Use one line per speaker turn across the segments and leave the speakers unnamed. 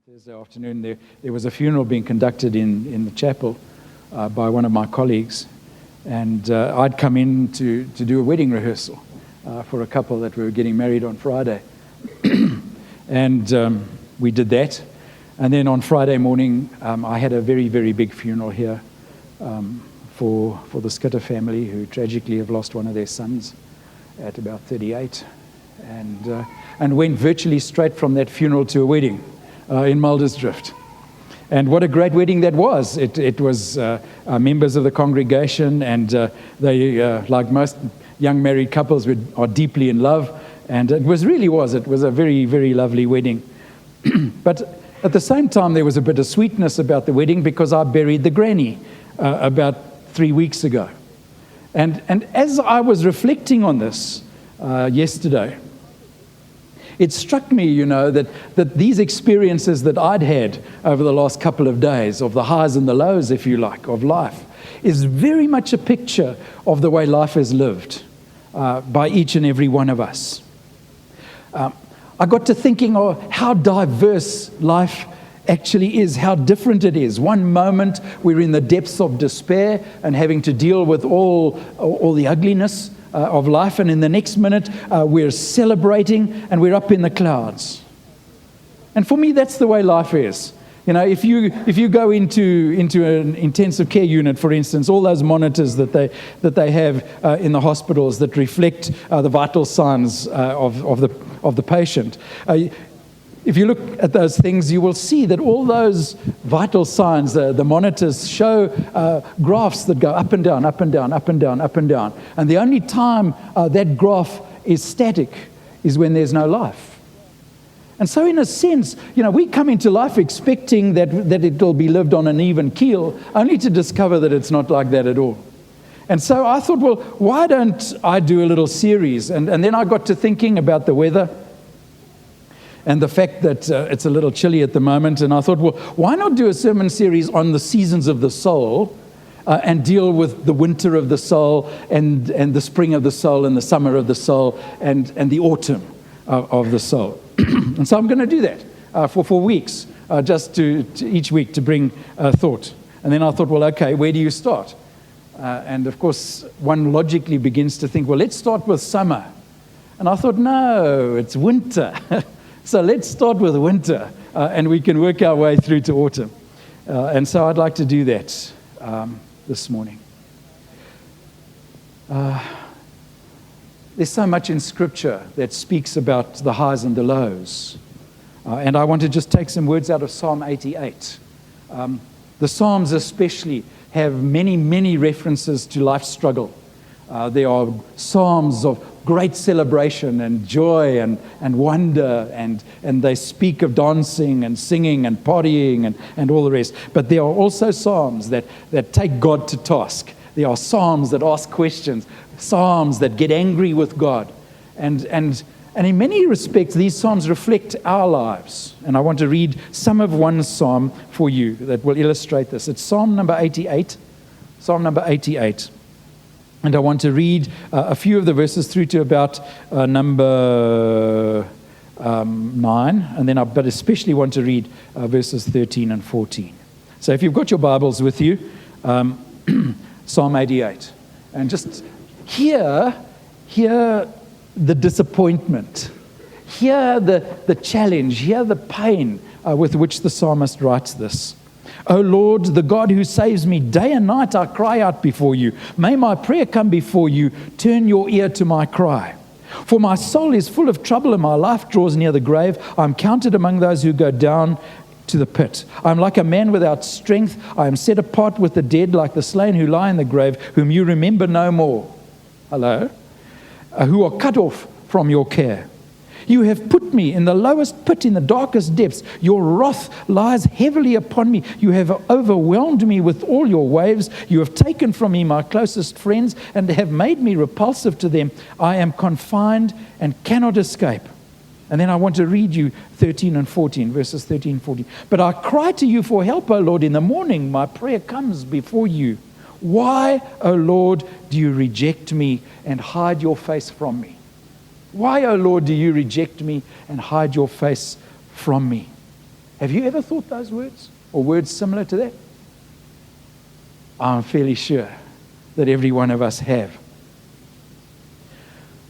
Thursday afternoon, there was a funeral being conducted in the chapel by one of my colleagues, and I'd come in to do a wedding rehearsal for a couple that were getting married on Friday. And we did that, and then on Friday morning I had a very, very big funeral here for the Skitter family, who tragically have lost one of their sons at about 38, and went virtually straight from that funeral to a wedding in Muldersdrift. And what a great wedding that was. It was members of the congregation, and they, like most young married couples, are deeply in love. And it was a very, very lovely wedding. But at the same time, there was a bit of sweetness about the wedding, because I buried the granny about 3 weeks ago. And as I was reflecting on this yesterday, it struck me, that these experiences that I'd had over the last couple of days, of the highs and the lows, if you like, of life, is very much a picture of the way life is lived by each and every one of us. I got to thinking of how diverse life actually is, how different it is. One moment we're in the depths of despair and having to deal with all the ugliness of life, and in the next minute we're celebrating and we're up in the clouds. And for me, that's the way life is. If you go into an intensive care unit, for instance, all those monitors that they have in the hospitals that reflect the vital signs of the patient. If you look at those things, you will see that all those vital signs, the monitors show graphs that go up and down, up and down, up and down, up and down. And the only time that graph is static is when there's no life. And so in a sense, we come into life expecting that it will be lived on an even keel, only to discover that it's not like that at all. And so I thought, well, why don't I do a little series? And then I got to thinking about the weather and the fact that it's a little chilly at the moment. And I thought, well, why not do a sermon series on the seasons of the soul and deal with the winter of the soul and the spring of the soul and the summer of the soul and the autumn of the soul. And so I'm going to do that for 4 weeks, just to each week to bring thought. And then I thought, well, okay, where do you start? And of course, one logically begins to think, well, let's start with summer. And I thought, no, it's winter. So let's start with winter, and we can work our way through to autumn. And so I'd like to do that this morning. There's so much in Scripture that speaks about the highs and the lows. And I want to just take some words out of Psalm 88. The Psalms especially have many, many references to life's struggle. There are Psalms of great celebration and joy and wonder, and they speak of dancing and singing and partying and all the rest. But there are also Psalms that take God to task. There are Psalms that ask questions, Psalms that get angry with God. And in many respects, these Psalms reflect our lives. And I want to read some of one Psalm for you that will illustrate this. It's Psalm number 88. Psalm number 88. And I want to read a few of the verses through to about number 9, and then but especially want to read verses 13 and 14. So if you've got your Bibles with you, Psalm 88, and just hear the disappointment, hear the challenge, hear the pain with which the psalmist writes this. O Lord, the God who saves me, day and night I cry out before you. May my prayer come before you. Turn your ear to my cry. For my soul is full of trouble and my life draws near the grave. I am counted among those who go down to the pit. I am like a man without strength. I am set apart with the dead, like the slain who lie in the grave, whom you remember no more. Hello? Who are cut off from your care. You have put me in the lowest pit, in the darkest depths. Your wrath lies heavily upon me. You have overwhelmed me with all your waves. You have taken from me my closest friends and have made me repulsive to them. I am confined and cannot escape. And then I want to read you 13 and 14, verses 13 and 14. But I cry to you for help, O Lord. In the morning my prayer comes before you. Why, O Lord, do you reject me and hide your face from me? Why, O Lord, do you reject me and hide your face from me? Have you ever thought those words or words similar to that? I'm fairly sure that every one of us have.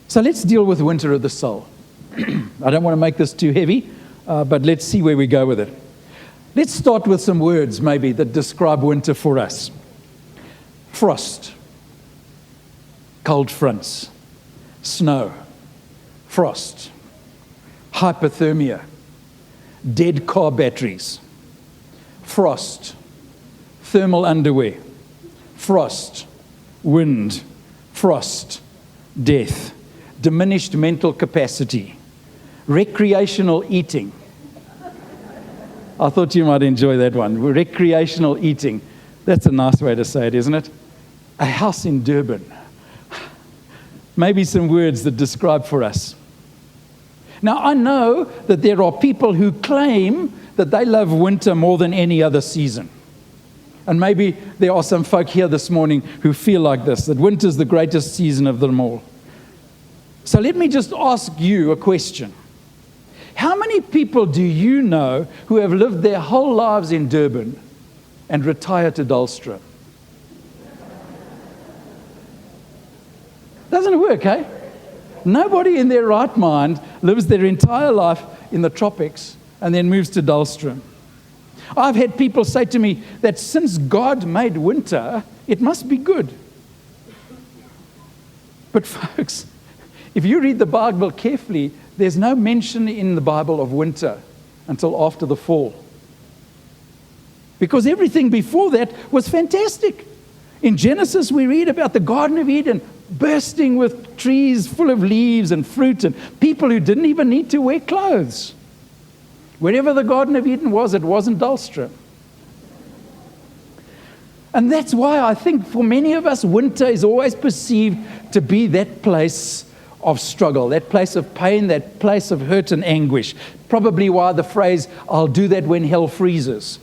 So let's deal with winter of the soul. I don't want to make this too heavy, but let's see where we go with it. Let's start with some words maybe that describe winter for us. Frost, cold fronts, snow, frost, hypothermia, dead car batteries, frost, thermal underwear, frost, wind, frost, death, diminished mental capacity, recreational eating. I thought you might enjoy that one. Recreational eating. That's a nice way to say it, isn't it? A house in Durban. Maybe some words that describe for us. Now, I know that there are people who claim that they love winter more than any other season. And maybe there are some folk here this morning who feel like this, that winter's the greatest season of them all. So let me just ask you a question. How many people do you know who have lived their whole lives in Durban and retired to Dullstra? Doesn't it work, eh? Nobody in their right mind lives their entire life in the tropics and then moves to Dullstra. I've had people say to me that since God made winter, it must be good. But folks, if you read the Bible carefully, there's no mention in the Bible of winter until after the fall. Because everything before that was fantastic. In Genesis, we read about the Garden of Eden bursting with trees full of leaves and fruit and people who didn't even need to wear clothes. Wherever the Garden of Eden was, it wasn't Dullstra. And that's why I think for many of us, winter is always perceived to be that place of struggle, that place of pain, that place of hurt and anguish. Probably why the phrase, "I'll do that when hell freezes,"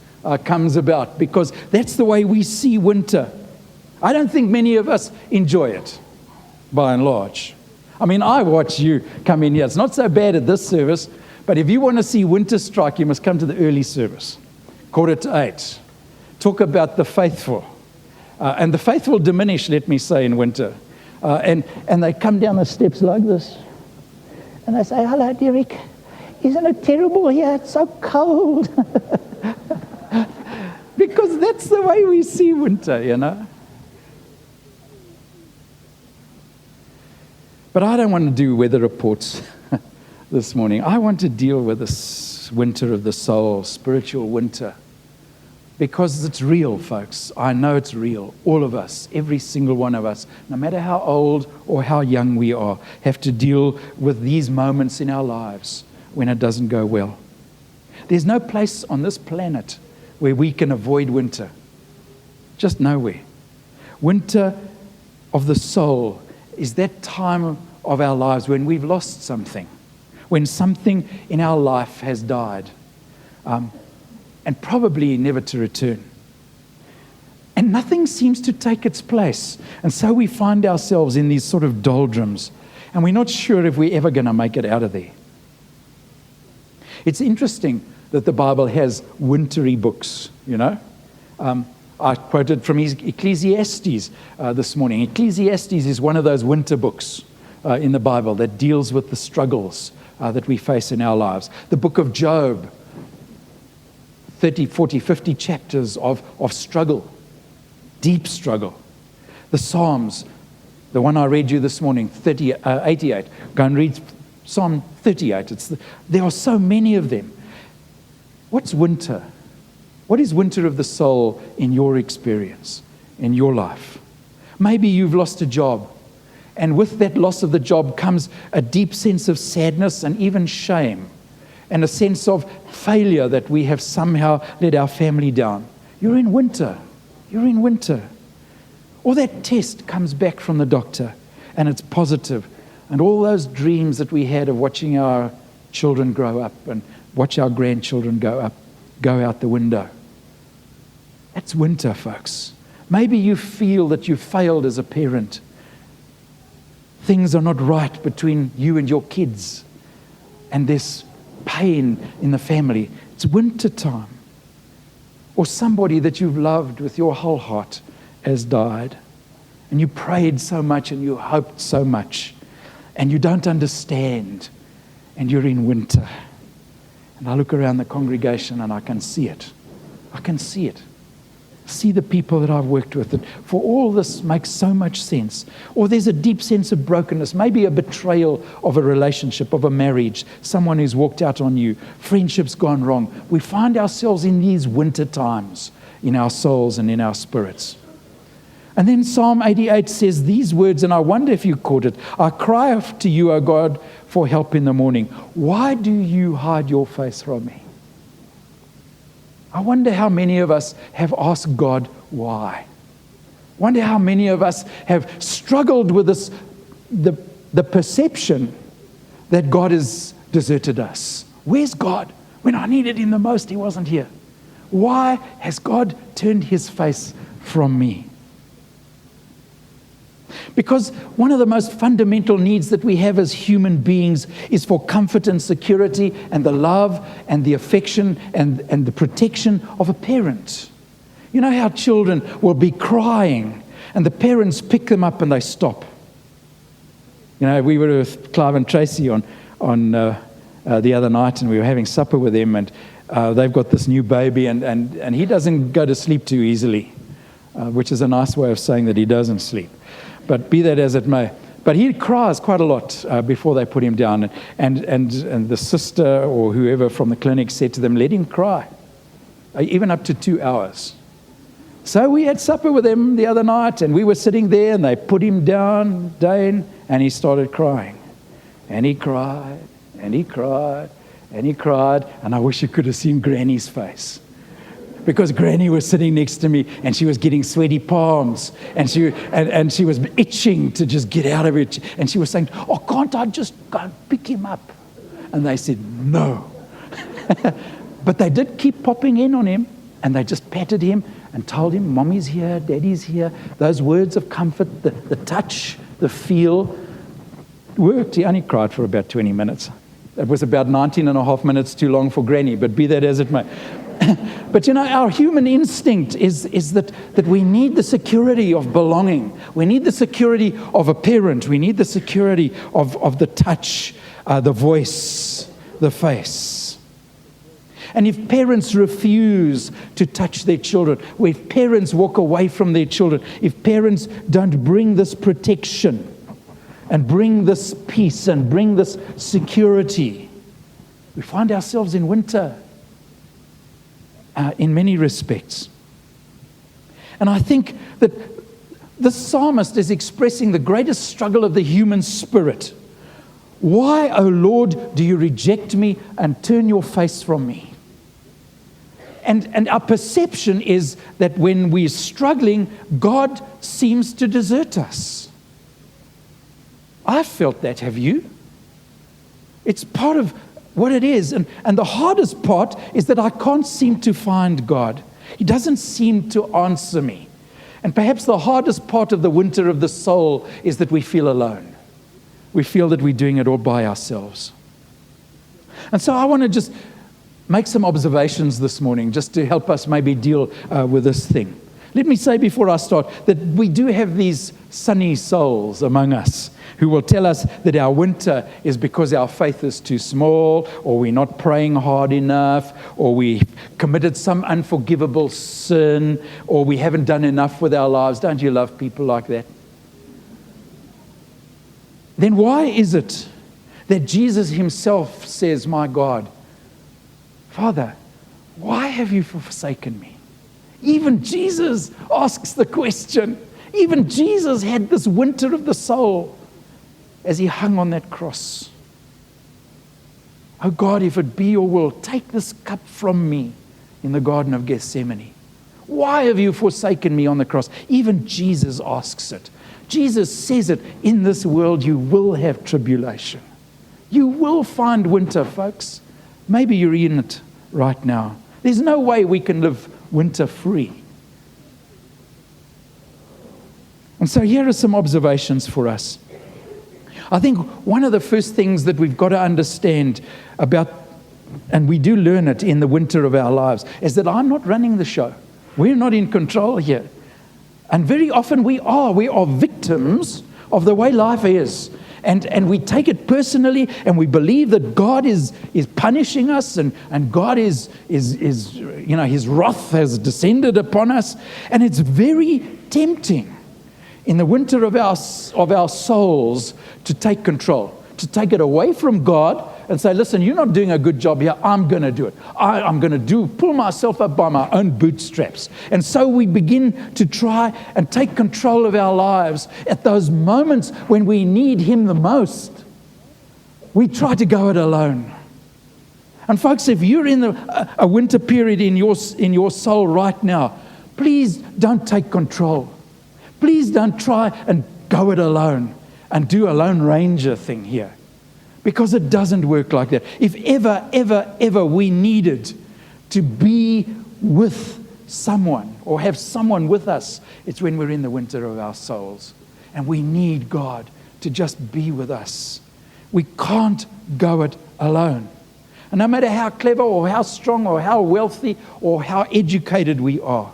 comes about, because that's the way we see winter. I don't think many of us enjoy it, by and large. I mean, I watch you come in here. It's not so bad at this service, but if you want to see winter strike, you must come to the early service, 7:45. Talk about the faithful. And the faithful diminish, let me say, in winter. And they come down the steps like this. And they say, "Hello, Derek. Isn't it terrible here? It's so cold." Because that's the way we see winter, you know. But I don't want to do weather reports this morning. I want to deal with this winter of the soul, spiritual winter. Because it's real, folks. I know it's real. All of us, every single one of us, no matter how old or how young we are, have to deal with these moments in our lives when it doesn't go well. There's no place on this planet where we can avoid winter. Just nowhere. Winter of the soul is that time of our lives when we've lost something, when something in our life has died. And probably never to return. And nothing seems to take its place. And so we find ourselves in these sort of doldrums, and we're not sure if we're ever going to make it out of there. It's interesting that the Bible has wintry books, you know. I quoted from Ecclesiastes this morning. Ecclesiastes is one of those winter books in the Bible that deals with the struggles that we face in our lives. The book of Job, 30, 40, 50 chapters of struggle, deep struggle. The Psalms, the one I read you this morning, 88. Go and read Psalm 38. There are so many of them. What's winter? What is winter of the soul in your experience, in your life? Maybe you've lost a job, and with that loss of the job comes a deep sense of sadness and even shame, and a sense of failure that we have somehow let our family down. You're in winter. You're in winter. Or that test comes back from the doctor and it's positive, and all those dreams that we had of watching our children grow up and watch our grandchildren go out the window. That's winter, folks. Maybe you feel that you failed as a parent. Things are not right between you and your kids, and there's pain in the family. It's winter time. Or somebody that you've loved with your whole heart has died. And you prayed so much and you hoped so much. And you don't understand. And you're in winter. And I look around the congregation and I can see it. I can see it. See the people that I've worked with. And for all this makes so much sense. Or there's a deep sense of brokenness. Maybe a betrayal of a relationship, of a marriage. Someone who's walked out on you. Friendship's gone wrong. We find ourselves in these winter times in our souls and in our spirits. And then Psalm 88 says these words, and I wonder if you caught it. I cry to you, O God, for help in the morning. Why do you hide your face from me? I wonder how many of us have asked God why. Wonder how many of us have struggled with this, the perception that God has deserted us. Where's God? When I needed him the most, he wasn't here. Why has God turned his face from me? Because one of the most fundamental needs that we have as human beings is for comfort and security and the love and the affection and the protection of a parent. You know how children will be crying and the parents pick them up and they stop. You know, we were with Clive and Tracy on the other night, and we were having supper with them, and they've got this new baby, and he doesn't go to sleep too easily, which is a nice way of saying that he doesn't sleep. But be that as it may. But he cries quite a lot before they put him down. And the sister or whoever from the clinic said to them, let him cry, even up to 2 hours. So we had supper with them the other night, and we were sitting there, and they put him down, Dane, and he started crying. And he cried, and he cried, and he cried. And I wish you could have seen Granny's face. Because Granny was sitting next to me, and she was getting sweaty palms, and she was itching to just get out of it. And she was saying, oh, can't I just go and pick him up? And they said, no. But they did keep popping in on him, and they just patted him and told him, Mommy's here, Daddy's here. Those words of comfort, the touch, the feel, worked. He only cried for about 20 minutes. It was about 19 and a half minutes too long for Granny, but be that as it may. But you know, our human instinct is that we need the security of belonging. We need the security of a parent. We need the security of the touch, the voice, the face. And if parents refuse to touch their children, or if parents walk away from their children, if parents don't bring this protection and bring this peace and bring this security, we find ourselves in winter. In many respects. And I think that the psalmist is expressing the greatest struggle of the human spirit. Why, O Lord, do you reject me and turn your face from me? And our perception is that when we're struggling, God seems to desert us. I've felt that, have you? It's part of what it is. And the hardest part is that I can't seem to find God. He doesn't seem to answer me. And perhaps the hardest part of the winter of the soul is that we feel alone. We feel that we're doing it all by ourselves. And so I want to just make some observations this morning just to help us maybe deal with this thing. Let me say before I start that we do have these sunny souls among us who will tell us that our winter is because our faith is too small, or we're not praying hard enough, or we committed some unforgivable sin, or we haven't done enough with our lives. Don't you love people like that? Then why is it that Jesus himself says, my God, Father, why have you forsaken me? Even Jesus asks the question. Even Jesus had this winter of the soul as he hung on that cross. Oh God, if it be your will, take this cup from me in the Garden of Gethsemane. Why have you forsaken me on the cross? Even Jesus asks it. Jesus says it, in this world you will have tribulation. You will find winter, folks. Maybe you're in it right now. There's no way we can live winter free. And so here are some observations for us. I think one of the first things that we've got to understand about and we do learn it in the winter of our lives, is that I'm not running the show. We're not in control here. And very often we are victims of the way life is. And we take it personally, and we believe that God is punishing us, and God is His wrath has descended upon us. And it's very tempting in the winter of our souls to take control, to take it away from God and say, listen, you're not doing a good job here. I'm going to do it. I'm going to pull myself up by my own bootstraps. And so we begin to try and take control of our lives at those moments when we need Him the most. We try to go it alone. And folks, if you're in a winter period in your soul right now, please don't take control. Please don't try and go it alone and do a Lone Ranger thing here. Because it doesn't work like that. If ever we needed to be with someone or have someone with us, it's when we're in the winter of our souls. And we need God to just be with us. We can't go it alone. And no matter how clever or how strong or how wealthy or how educated we are,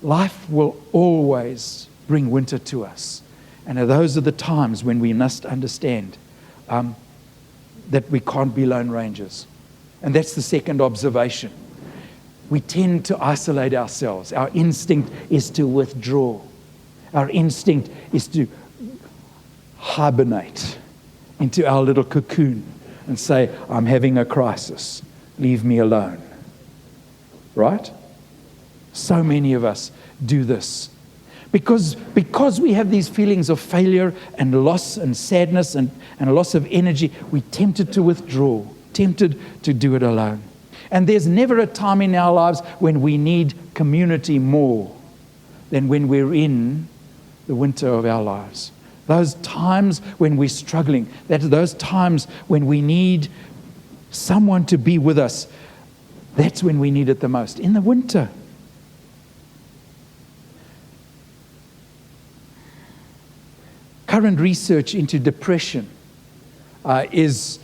life will always bring winter to us. And those are the times when we must understand that we can't be lone rangers. And that's the second observation. We tend to isolate ourselves. Our instinct is to withdraw. Our instinct is to hibernate into our little cocoon and say, I'm having a crisis. Leave me alone. Right? So many of us do this. Because we have these feelings of failure and loss and sadness and a loss of energy, we're tempted to withdraw, tempted to do it alone. And there's never a time in our lives when we need community more than when we're in the winter of our lives. Those times when we're struggling, those times when we need someone to be with us, that's when we need it the most, in the winter. Current research into depression has,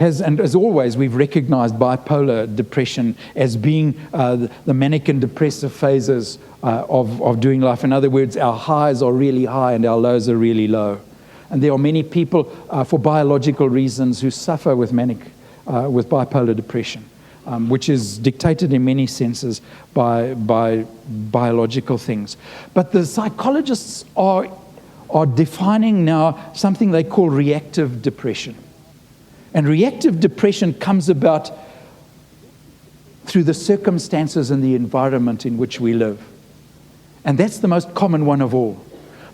and as always, we've recognized bipolar depression as being the manic and depressive phases of doing life. In other words, our highs are really high and our lows are really low. And there are many people, for biological reasons, who suffer with bipolar depression, which is dictated in many senses by biological things. But the psychologists are defining now something they call reactive depression. And reactive depression comes about through the circumstances and the environment in which we live. And that's the most common one of all.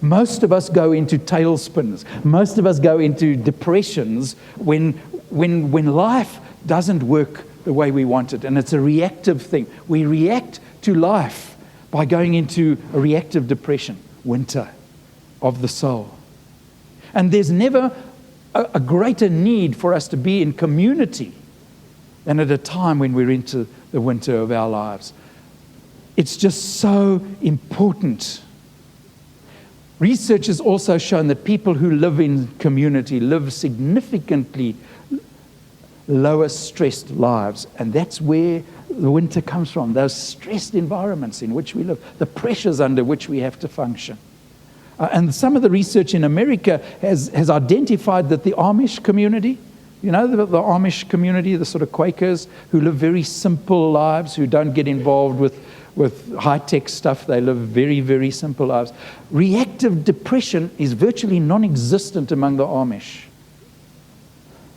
Most of us go into tailspins. Most of us go into depressions when life doesn't work the way we want it. And it's a reactive thing. We react to life by going into a reactive depression, winter of the soul. And there's never a greater need for us to be in community than at a time when we're into the winter of our lives. It's just so important. Research has also shown that people who live in community live significantly lower stressed lives. And that's where the winter comes from, those stressed environments in which we live, the pressures under which we have to function. And some of the research in America has identified that the Amish community, the Amish community, the sort of Quakers who live very simple lives, who don't get involved with high-tech stuff, they live very, very simple lives. Reactive depression is virtually non-existent among the Amish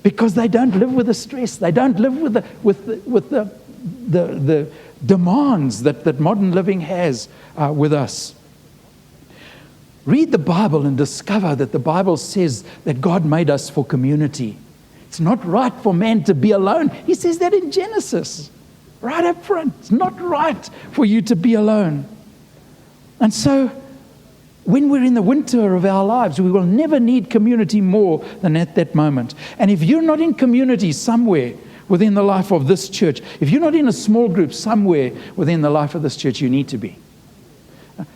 because they don't live with the stress. They don't live with the demands that modern living has with us. Read the Bible and discover that the Bible says that God made us for community. It's not right for man to be alone. He says that in Genesis, right up front. It's not right for you to be alone. And so, when we're in the winter of our lives, we will never need community more than at that moment. And if you're not in community somewhere within the life of this church, if you're not in a small group somewhere within the life of this church, you need to be.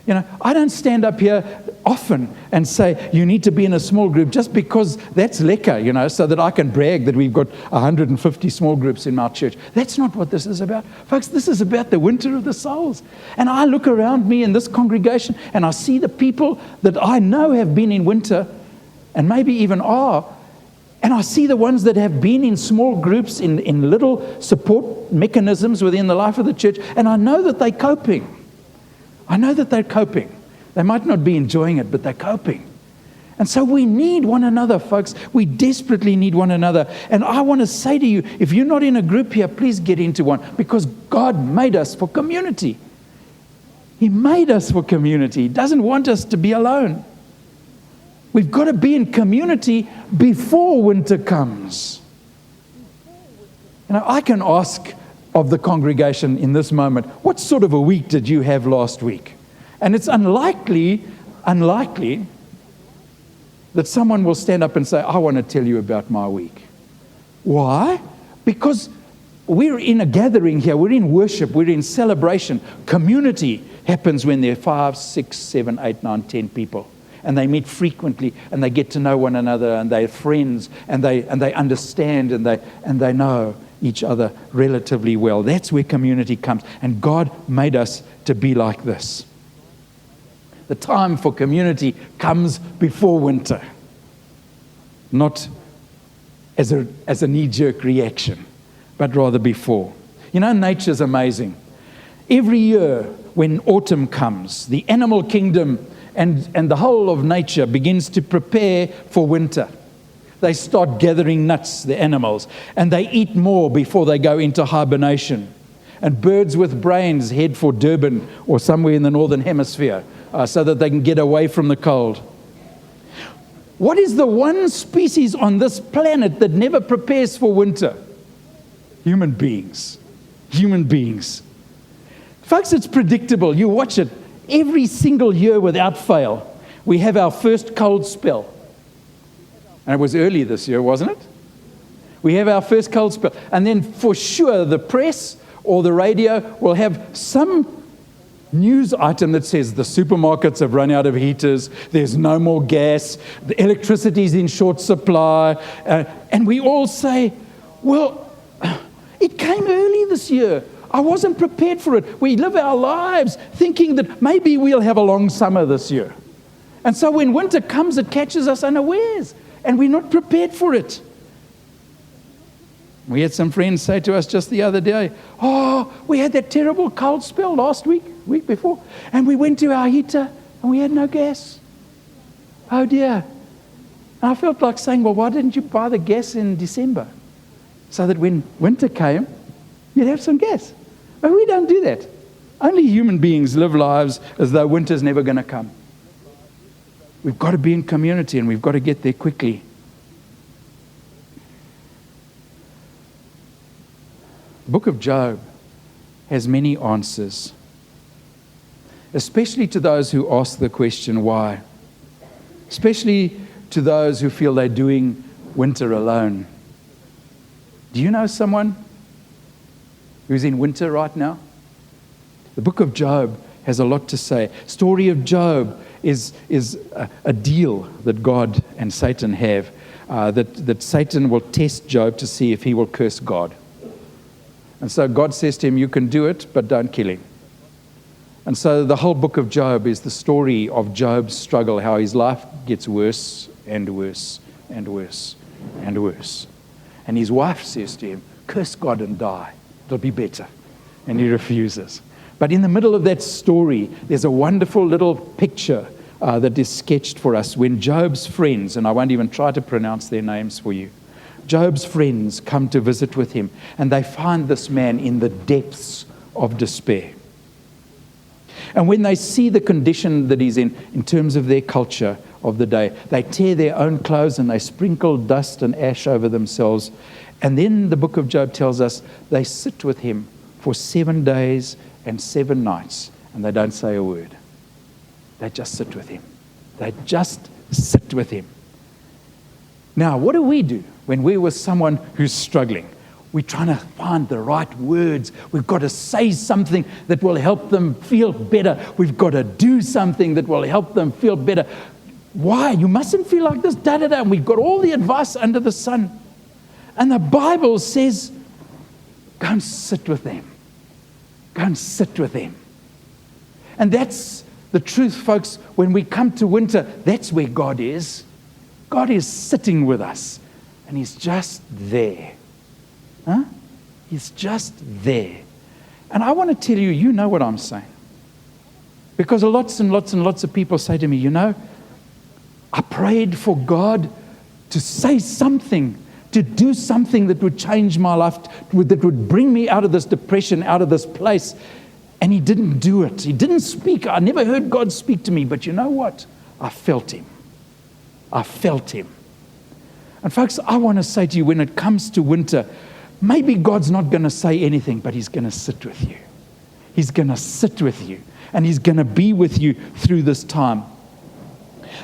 I don't stand up here often and say, you need to be in a small group just because that's lekker, so that I can brag that we've got 150 small groups in our church. That's not what this is about. Folks, this is about the winter of the souls. And I look around me in this congregation and I see the people that I know have been in winter and maybe even are. And I see the ones that have been in small groups, in little support mechanisms within the life of the church. And I know that they're coping. I know that they're coping. They might not be enjoying it, but they're coping. And so we need one another, folks. We desperately need one another. And I want to say to you, if you're not in a group here, please get into one, because God made us for community. He made us for community. He doesn't want us to be alone. We've got to be in community before winter comes. I can ask of the congregation in this moment, what sort of a week did you have last week? And it's unlikely that someone will stand up and say, I want to tell you about my week. Why? Because we're in a gathering here, we're in worship, we're in celebration. Community happens when there are 5, 6, 7, 8, 9, 10 people. And they meet frequently, and they get to know one another, and they're friends, and they understand, and they know each other relatively well. That's where community comes. And God made us to be like this. The time for community comes before winter, not as a knee-jerk reaction, but rather before. Nature's amazing. Every year when autumn comes, the animal kingdom and the whole of nature begins to prepare for winter. They start gathering nuts, the animals, and they eat more before they go into hibernation. And birds with brains head for Durban or somewhere in the northern hemisphere so that they can get away from the cold. What is the one species on this planet that never prepares for winter? Human beings. Human beings. Folks, it's predictable. You watch it. Every single year without fail, we have our first cold spell. And it was early this year, wasn't it? We have our first cold spell. And then for sure, the press or the radio will have some news item that says the supermarkets have run out of heaters, there's no more gas, the electricity's in short supply. And we all say, well, it came early this year. I wasn't prepared for it. We live our lives thinking that maybe we'll have a long summer this year. And so when winter comes, it catches us unawares. And we're not prepared for it. We had some friends say to us just the other day, we had that terrible cold spell last week before, and we went to our heater and we had no gas. Oh dear. And I felt like saying, well, why didn't you buy the gas in December? So that when winter came, you'd have some gas. But we don't do that. Only human beings live lives as though winter's never going to come. We've got to be in community, and we've got to get there quickly. The book of Job has many answers, especially to those who ask the question, why? Especially to those who feel they're doing winter alone. Do you know someone who's in winter right now? The book of Job has a lot to say. Story of Job is a deal that God and Satan have, that Satan will test Job to see if he will curse God. And so God says to him, you can do it, but don't kill him. And so the whole book of Job is the story of Job's struggle, how his life gets worse and worse and worse and worse. And his wife says to him, curse God and die. It'll be better. And he refuses. But in the middle of that story, there's a wonderful little picture that is sketched for us when Job's friends, and I won't even try to pronounce their names for you, Job's friends come to visit with him, and they find this man in the depths of despair. And when they see the condition that he's in terms of their culture of the day, they tear their own clothes and they sprinkle dust and ash over themselves. And then the book of Job tells us they sit with him for 7 days and 7 nights, and they don't say a word. They just sit with him. They just sit with him. Now, what do we do when we're with someone who's struggling? We're trying to find the right words. We've got to say something that will help them feel better. We've got to do something that will help them feel better. Why? You mustn't feel like this, da-da-da. And we've got all the advice under the sun. And the Bible says, go and sit with them. Go and sit with them. And that's the truth, folks. When we come to winter, that's where God is. God is sitting with us. And He's just there. Huh? He's just there. And I want to tell you, you know what I'm saying. Because lots and lots and lots of people say to me, I prayed for God to say something, to do something that would change my life, that would bring me out of this depression, out of this place. And He didn't do it. He didn't speak. I never heard God speak to me. But you know what? I felt Him. I felt Him. And folks, I want to say to you, when it comes to winter, maybe God's not going to say anything, but He's going to sit with you. He's going to sit with you. And He's going to be with you through this time.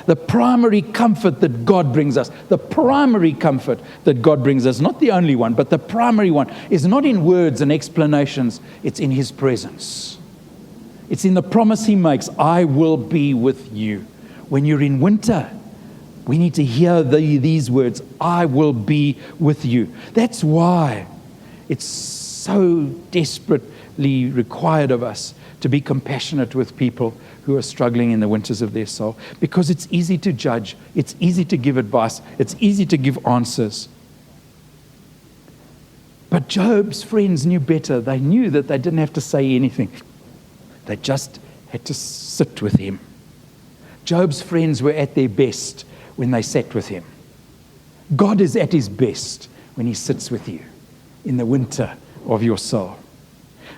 The primary comfort that God brings us, the primary comfort that God brings us, not the only one, but the primary one, is not in words and explanations. It's in His presence. It's in the promise He makes, I will be with you. When you're in winter, we need to hear these words, I will be with you. That's why it's so desperately required of us to be compassionate with people who are struggling in the winters of their soul. Because it's easy to judge. It's easy to give advice. It's easy to give answers. But Job's friends knew better. They knew that they didn't have to say anything. They just had to sit with Him. Job's friends were at their best when they sat with Him. God is at His best when He sits with you in the winter of your soul.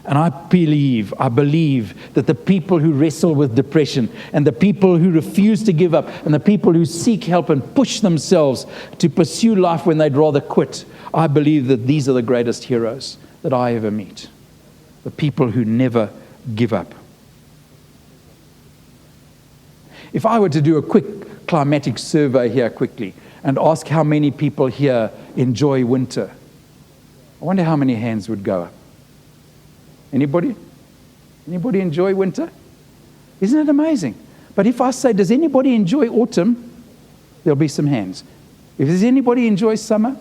And I believe that the people who wrestle with depression and the people who refuse to give up and the people who seek help and push themselves to pursue life when they'd rather quit, I believe that these are the greatest heroes that I ever meet. The people who never give up. If I were to do a quick climatic survey here quickly and ask how many people here enjoy winter, I wonder how many hands would go up. Anybody? Anybody enjoy winter? Isn't it amazing? But if I say, does anybody enjoy autumn? There'll be some hands. If there's anybody enjoy summer,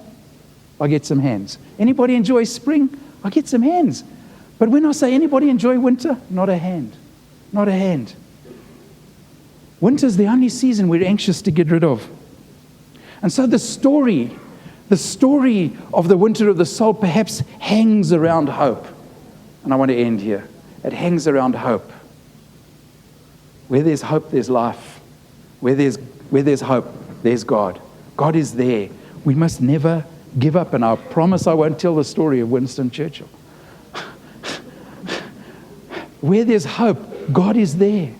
I'll get some hands. Anybody enjoy spring? I'll get some hands. But when I say anybody enjoy winter, not a hand. Not a hand. Winter's the only season we're anxious to get rid of. And so the story of the winter of the soul perhaps hangs around hope. And I want to end here. It hangs around hope. Where there's hope, there's life. Where there's hope, there's God. God is there. We must never give up. And I promise I won't tell the story of Winston Churchill. Where there's hope, God is there.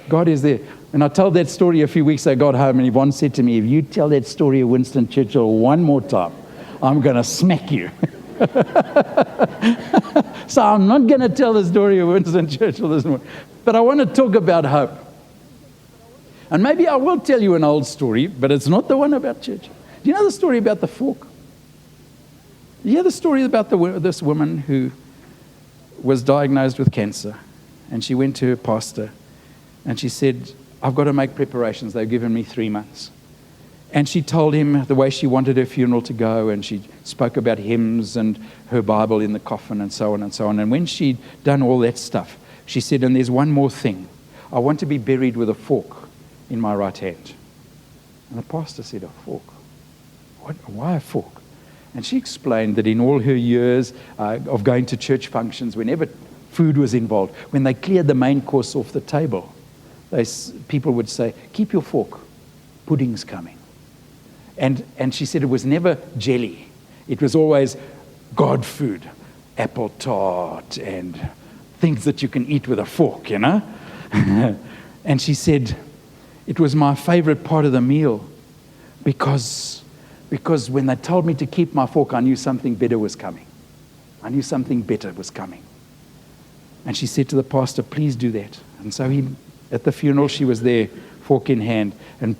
God is there. And I told that story a few weeks ago. I got home and Yvonne said to me, if you tell that story of Winston Churchill one more time, I'm going to smack you. So I'm not going to tell the story of Winston Churchill this morning. But I want to talk about hope. And maybe I will tell you an old story, but it's not the one about Churchill. Do you know the story about the fork? You hear the story about this woman who was diagnosed with cancer. And she went to her pastor and she said, I've got to make preparations. They've given me 3 months. And she told him the way she wanted her funeral to go, and she spoke about hymns and her Bible in the coffin and so on and so on. And when she'd done all that stuff, she said, and there's one more thing. I want to be buried with a fork in my right hand. And the pastor said, a fork? What? Why a fork? And she explained that in all her years of going to church functions, whenever food was involved, when they cleared the main course off the table, people would say, keep your fork, pudding's coming. And she said it was never jelly. It was always God food, apple tart and things that you can eat with a fork, you know. And she said, it was my favorite part of the meal because when they told me to keep my fork, I knew something better was coming. I knew something better was coming. And she said to the pastor, please do that. And so at the funeral, she was there, fork in hand, and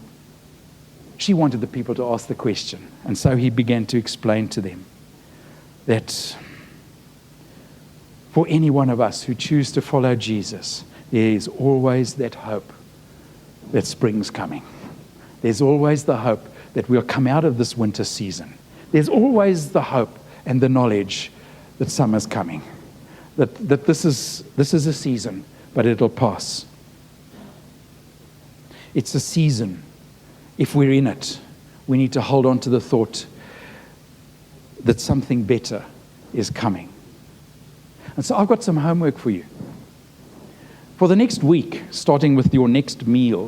she wanted the people to ask the question. And so he began to explain to them. that for any one of us who choose to follow Jesus, there is always that hope that spring's coming. There's always the hope that we'll come out of this winter season. There's always the hope and the knowledge that summer's coming, that this is a season, but it'll pass. It's a season. If we're in it, we need to hold on to the thought that something better is coming. And so I've got some homework for you. For the next week, starting with your next meal,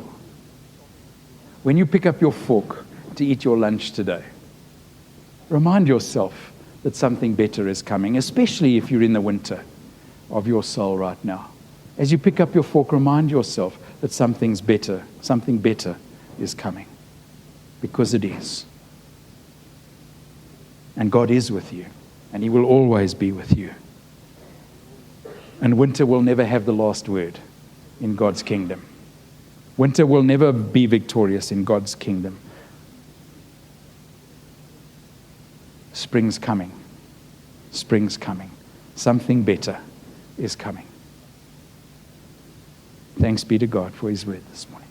when you pick up your fork to eat your lunch today, remind yourself that something better is coming, especially if you're in the winter of your soul right now. As you pick up your fork, remind yourself that something better is coming, because it is. And God is with you, and He will always be with you. And winter will never have the last word in God's kingdom. Winter will never be victorious in God's kingdom. Spring's coming. Spring's coming. Something better is coming. Thanks be to God for His word this morning.